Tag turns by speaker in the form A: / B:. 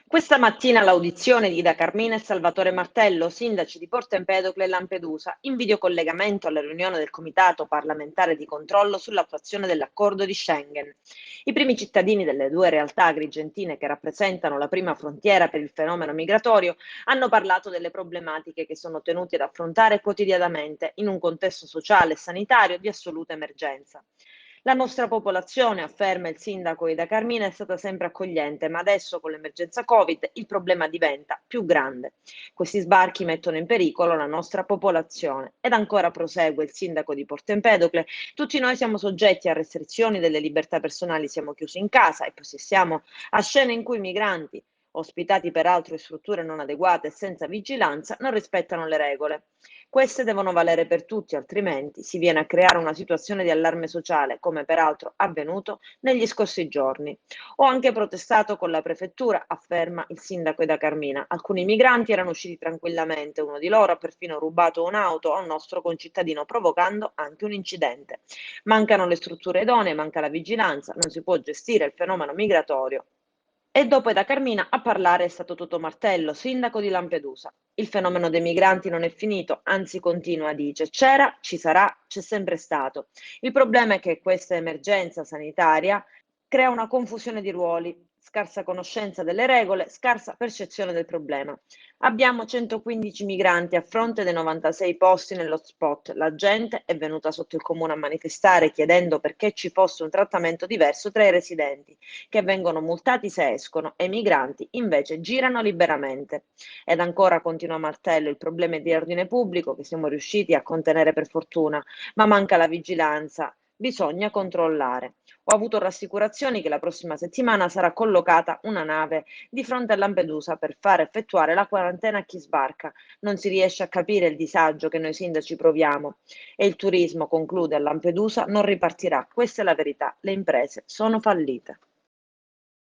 A: Questa mattina l'audizione di Ida Carmina e Salvatore Martello, sindaci di Porto Empedocle e Lampedusa, in videocollegamento alla riunione del Comitato parlamentare di controllo sull'attuazione dell'accordo di Schengen. I primi cittadini delle due realtà agrigentine che rappresentano la prima frontiera per il fenomeno migratorio hanno parlato delle problematiche che sono tenuti ad affrontare quotidianamente in un contesto sociale e sanitario di assoluta emergenza. La nostra popolazione, afferma il sindaco Ida Carmina, è stata sempre accogliente, ma adesso con l'emergenza Covid il problema diventa più grande. Questi sbarchi mettono in pericolo la nostra popolazione. Ed ancora prosegue il sindaco di Porto Empedocle, tutti noi siamo soggetti a restrizioni delle libertà personali, siamo chiusi in casa e assistiamo a scene in cui i migranti, ospitati peraltro in strutture non adeguate e senza vigilanza, non rispettano le regole. Queste devono valere per tutti, altrimenti si viene a creare una situazione di allarme sociale, come peraltro avvenuto negli scorsi giorni. Ho anche protestato con la prefettura, afferma il sindaco da Carmina. Alcuni migranti erano usciti tranquillamente, uno di loro ha perfino rubato un'auto a un nostro concittadino, provocando anche un incidente. Mancano le strutture idonee, manca la vigilanza, non si può gestire il fenomeno migratorio. E dopo da Carmina a parlare è stato Toto Martello, sindaco di Lampedusa. Il fenomeno dei migranti non è finito, anzi continua, dice. C'era, ci sarà, c'è sempre stato. Il problema è che questa emergenza sanitaria crea una confusione di ruoli, scarsa conoscenza delle regole, scarsa percezione del problema. Abbiamo 115 migranti a fronte dei 96 posti nell'hotspot. La gente è venuta sotto il comune a manifestare chiedendo perché ci fosse un trattamento diverso tra i residenti, che vengono multati se escono, e i migranti invece girano liberamente. Ed ancora, continua Martello, il problema è di ordine pubblico che siamo riusciti a contenere per fortuna, ma manca la vigilanza. Bisogna controllare. Ho avuto rassicurazioni che la prossima settimana sarà collocata una nave di fronte a Lampedusa per far effettuare la quarantena a chi sbarca. Non si riesce a capire il disagio che noi sindaci proviamo e il turismo, conclude, a Lampedusa non ripartirà. Questa è la verità. Le imprese sono fallite.